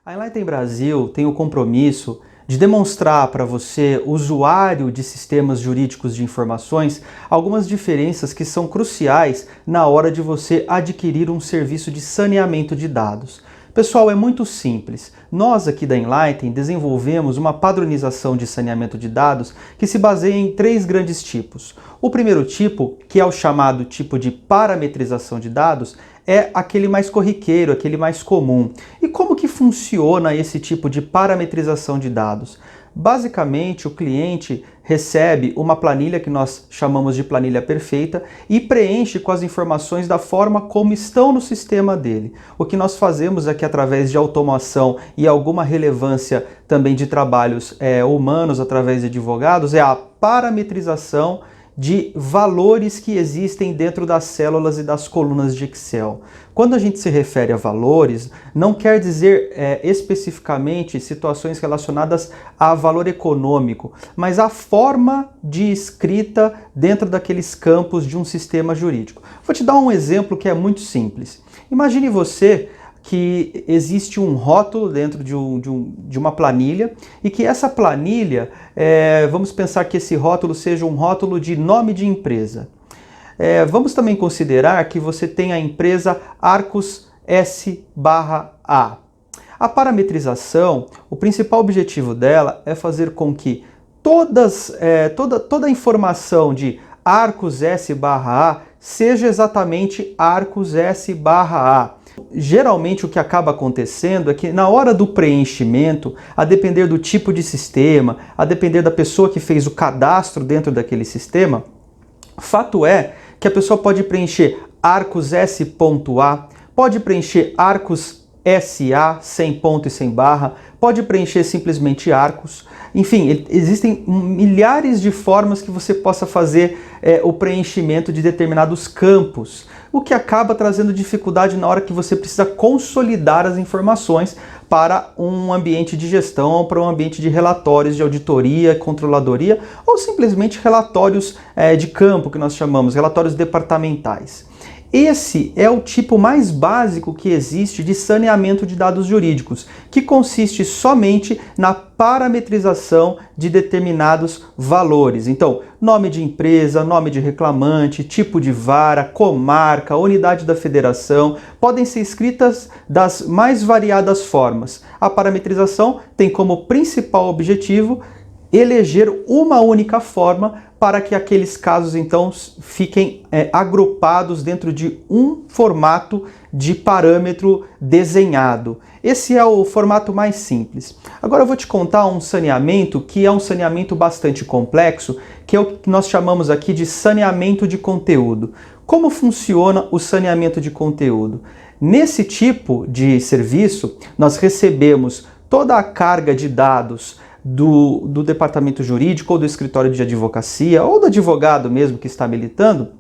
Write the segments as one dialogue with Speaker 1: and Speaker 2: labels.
Speaker 1: A Enlighten Brasil tem o compromisso de demonstrar para você, usuário de sistemas jurídicos de informações, algumas diferenças que são cruciais na hora de você adquirir um serviço de saneamento de dados. Pessoal, é muito simples. Nós aqui da Enlighten desenvolvemos uma padronização de saneamento de dados que se baseia em três grandes tipos. O primeiro tipo, que é o chamado tipo de parametrização de dados, é aquele mais corriqueiro, aquele mais comum. E como que funciona esse tipo de parametrização de dados? Basicamente, o cliente recebe uma planilha que nós chamamos de planilha perfeita e preenche com as informações da forma como estão no sistema dele. O que nós fazemos é que, através de automação e alguma relevância também de trabalhos humanos, através de advogados, é a parametrização de valores que existem dentro das células e das colunas de Excel. Quando a gente se refere a valores, não quer dizer especificamente situações relacionadas a valor econômico, mas a forma de escrita dentro daqueles campos de um sistema jurídico. Vou te dar um exemplo que é muito simples. Imagine você que existe um rótulo dentro de uma planilha e que essa planilha, vamos pensar que esse rótulo seja um rótulo de nome de empresa. Vamos também considerar que você tem a empresa Arcus S/A. A parametrização, o principal objetivo dela é fazer com que toda a informação de Arcus S/A seja exatamente Arcus S/A. Geralmente o que acaba acontecendo é que na hora do preenchimento, a depender do tipo de sistema, a depender da pessoa que fez o cadastro dentro daquele sistema, fato é que a pessoa pode preencher Arcus S.A, pode preencher Arcus SA, sem ponto e sem barra, pode preencher simplesmente Arcus. Enfim, existem milhares de formas que você possa fazer o preenchimento de determinados campos, o que acaba trazendo dificuldade na hora que você precisa consolidar as informações para um ambiente de gestão ou para um ambiente de relatórios de auditoria, controladoria ou simplesmente relatórios de campo, que nós chamamos, relatórios departamentais. Esse é o tipo mais básico que existe de saneamento de dados jurídicos, que consiste somente na parametrização de determinados valores. Então, nome de empresa, nome de reclamante, tipo de vara, comarca, unidade da federação, podem ser escritas das mais variadas formas. A parametrização tem como principal objetivo eleger uma única forma para que aqueles casos então fiquem agrupados dentro de um formato de parâmetro desenhado. Esse é o formato mais simples. Agora eu vou te contar um saneamento que é um saneamento bastante complexo, que é o que nós chamamos aqui de saneamento de conteúdo. Como funciona o saneamento de conteúdo? Nesse tipo de serviço, nós recebemos toda a carga de dados do departamento jurídico ou do escritório de advocacia ou do advogado mesmo que está militando.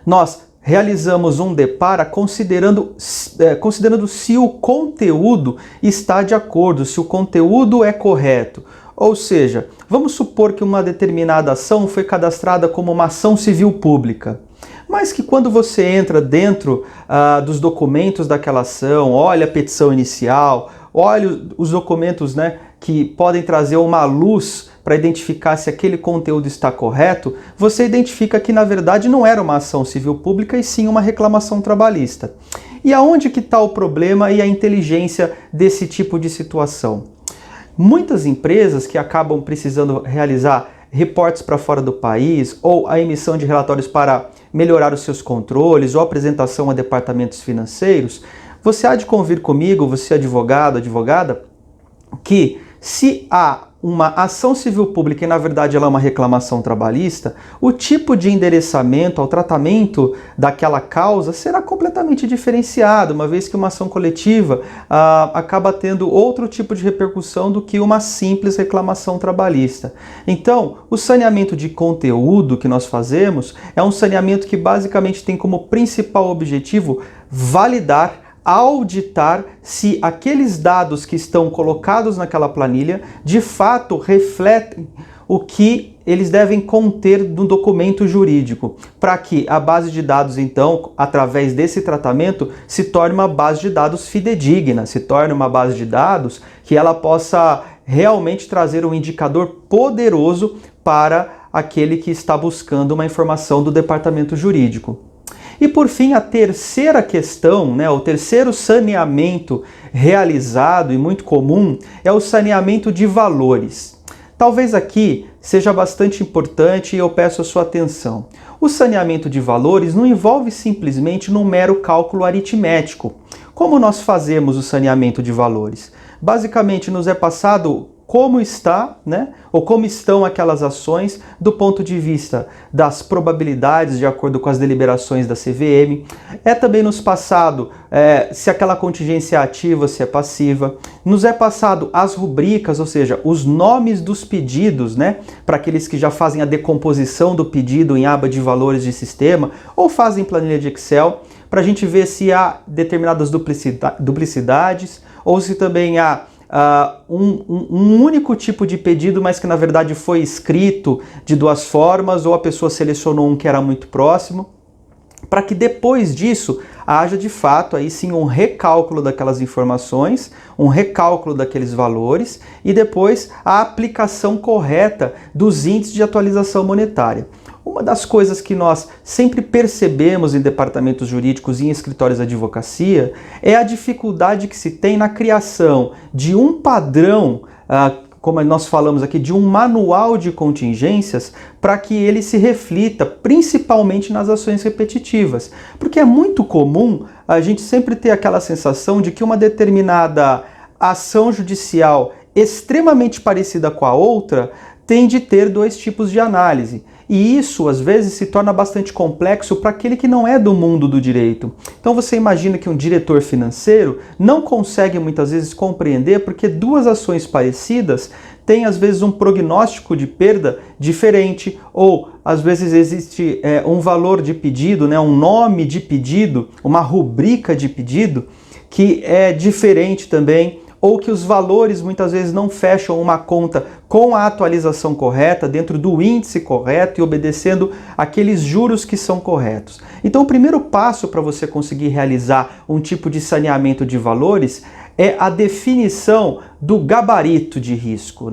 Speaker 1: Nós realizamos um depara considerando se o conteúdo está de acordo, se o conteúdo é correto. Ou seja, vamos supor que uma determinada ação foi cadastrada como uma ação civil pública, mas que quando você entra dentro dos documentos daquela ação, olha a petição inicial, olha os documentos, que podem trazer uma luz para identificar se aquele conteúdo está correto, você identifica que na verdade não era uma ação civil pública e sim uma reclamação trabalhista. E aonde que está o problema e a inteligência desse tipo de situação? Muitas empresas que acabam precisando realizar reportes para fora do país ou a emissão de relatórios para melhorar os seus controles ou apresentação a departamentos financeiros, você há de convir comigo, você advogado, advogada, que se há uma ação civil pública e na verdade ela é uma reclamação trabalhista, o tipo de endereçamento ao tratamento daquela causa será completamente diferenciado, uma vez que uma ação coletiva acaba tendo outro tipo de repercussão do que uma simples reclamação trabalhista. Então, o saneamento de conteúdo que nós fazemos é um saneamento que basicamente tem como principal objetivo validar, auditar se aqueles dados que estão colocados naquela planilha de fato refletem o que eles devem conter no documento jurídico, para que a base de dados, então, através desse tratamento, se torne uma base de dados fidedigna, se torne uma base de dados que ela possa realmente trazer um indicador poderoso para aquele que está buscando uma informação do departamento jurídico. E por fim, a terceira questão, o terceiro saneamento realizado e muito comum é o saneamento de valores. Talvez aqui seja bastante importante e eu peço a sua atenção. O saneamento de valores não envolve simplesmente um mero cálculo aritmético. Como nós fazemos o saneamento de valores? Basicamente, nos é passado como está, ou como estão aquelas ações do ponto de vista das probabilidades de acordo com as deliberações da CVM. É também nos passado se aquela contingência é ativa ou se é passiva. Nos é passado as rubricas, ou seja, os nomes dos pedidos, para aqueles que já fazem a decomposição do pedido em aba de valores de sistema ou fazem planilha de Excel, para a gente ver se há determinadas duplicidades ou se também há um único tipo de pedido, mas que na verdade foi escrito de duas formas, ou a pessoa selecionou um que era muito próximo, para que depois disso haja de fato aí sim um recálculo daquelas informações, um recálculo daqueles valores e depois a aplicação correta dos índices de atualização monetária. Uma das coisas que nós sempre percebemos em departamentos jurídicos e em escritórios de advocacia é a dificuldade que se tem na criação de um padrão, como nós falamos aqui, de um manual de contingências para que ele se reflita principalmente nas ações repetitivas. Porque é muito comum a gente sempre ter aquela sensação de que uma determinada ação judicial extremamente parecida com a outra tem de ter dois tipos de análise. E isso, às vezes, se torna bastante complexo para aquele que não é do mundo do direito. Então você imagina que um diretor financeiro não consegue muitas vezes compreender porque duas ações parecidas têm, às vezes, um prognóstico de perda diferente, ou, às vezes, existe um valor de pedido, um nome de pedido, uma rubrica de pedido, que é diferente também, ou que os valores muitas vezes não fecham uma conta com a atualização correta, dentro do índice correto e obedecendo aqueles juros que são corretos. Então o primeiro passo para você conseguir realizar um tipo de saneamento de valores é a definição do gabarito de risco,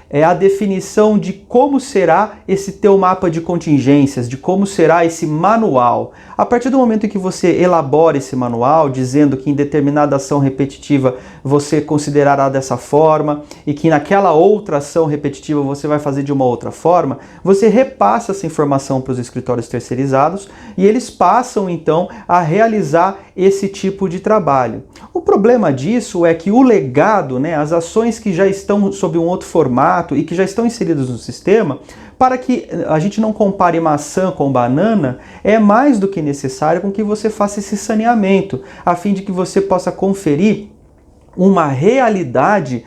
Speaker 1: É a definição de como será esse teu mapa de contingências, de como será esse manual. A partir do momento em que você elabora esse manual, dizendo que em determinada ação repetitiva você considerará dessa forma e que naquela outra ação repetitiva você vai fazer de uma outra forma, você repassa essa informação para os escritórios terceirizados e eles passam então a realizar esse tipo de trabalho. O problema disso é que o legado, as ações que já estão sob um outro formato e que já estão inseridas no sistema, para que a gente não compare maçã com banana, é mais do que necessário com que você faça esse saneamento, a fim de que você possa conferir uma realidade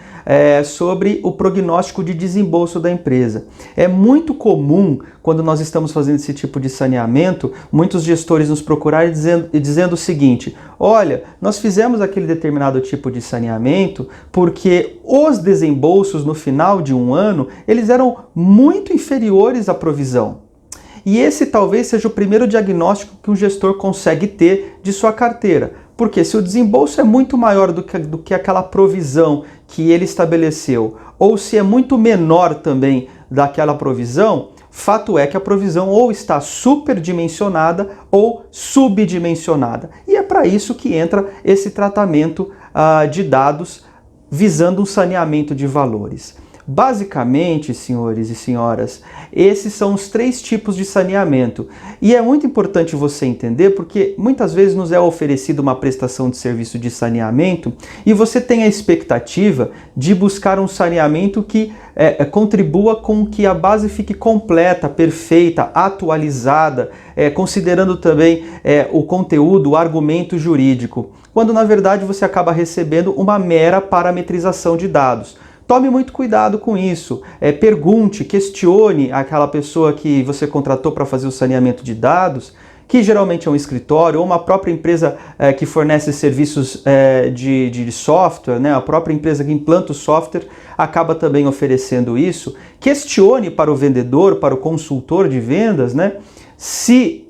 Speaker 1: sobre o prognóstico de desembolso da empresa. É muito comum, quando nós estamos fazendo esse tipo de saneamento, muitos gestores nos procurarem dizendo o seguinte: olha, nós fizemos aquele determinado tipo de saneamento porque os desembolsos no final de um ano, eles eram muito inferiores à provisão. E esse talvez seja o primeiro diagnóstico que um gestor consegue ter de sua carteira. Porque se o desembolso é muito maior do que aquela provisão que ele estabeleceu, ou se é muito menor também daquela provisão, fato é que a provisão ou está superdimensionada ou subdimensionada. E é para isso que entra esse tratamento de dados visando um saneamento de valores. Basicamente, senhores e senhoras, esses são os três tipos de saneamento. E é muito importante você entender porque muitas vezes nos é oferecida uma prestação de serviço de saneamento e você tem a expectativa de buscar um saneamento que contribua com que a base fique completa, perfeita, atualizada, considerando também o conteúdo, o argumento jurídico, quando na verdade você acaba recebendo uma mera parametrização de dados. Tome muito cuidado com isso, pergunte, questione aquela pessoa que você contratou para fazer o saneamento de dados que geralmente é um escritório ou uma própria empresa que fornece serviços de software, né? A própria empresa que implanta o software acaba também oferecendo isso. Questione para o vendedor, para o consultor de vendas, né? Se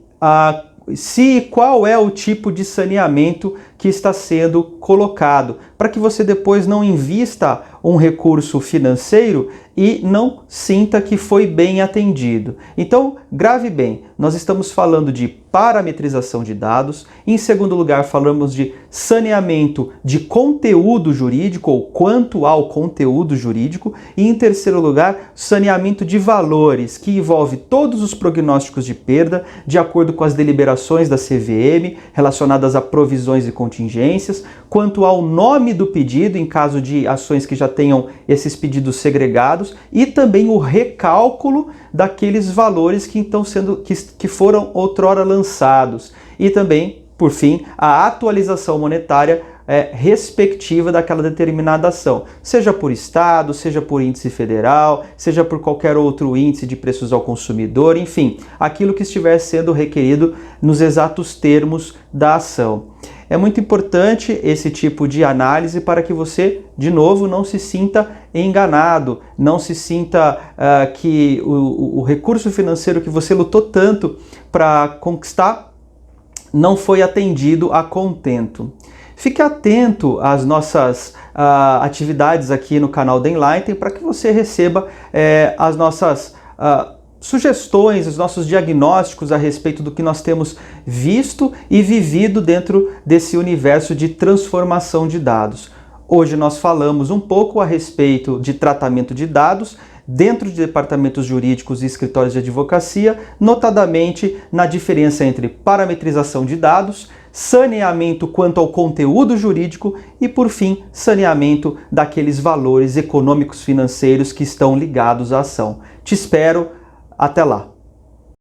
Speaker 1: qual é o tipo de saneamento que está sendo colocado, para que você depois não invista um recurso financeiro e não sinta que foi bem atendido. Então, grave bem, nós estamos falando de parametrização de dados, em segundo lugar falamos de saneamento de conteúdo jurídico ou quanto ao conteúdo jurídico e em terceiro lugar, saneamento de valores, que envolve todos os prognósticos de perda de acordo com as deliberações da CVM relacionadas a provisões e contingências, quanto ao nome do pedido em caso de ações que já tenham esses pedidos segregados e também o recálculo daqueles valores que foram outrora lançados e também, por fim, a atualização monetária respectiva daquela determinada ação, seja por estado, seja por índice federal, seja por qualquer outro índice de preços ao consumidor, enfim, aquilo que estiver sendo requerido nos exatos termos da ação. É muito importante esse tipo de análise para que você, de novo, não se sinta enganado, não se sinta que o recurso financeiro que você lutou tanto para conquistar não foi atendido a contento. Fique atento às nossas atividades aqui no canal da Enlighten para que você receba as nossas sugestões, os nossos diagnósticos a respeito do que nós temos visto e vivido dentro desse universo de transformação de dados. Hoje nós falamos um pouco a respeito de tratamento de dados dentro de departamentos jurídicos e escritórios de advocacia, notadamente na diferença entre parametrização de dados, saneamento quanto ao conteúdo jurídico e, por fim, saneamento daqueles valores econômicos financeiros que estão ligados à ação. Te espero, até lá!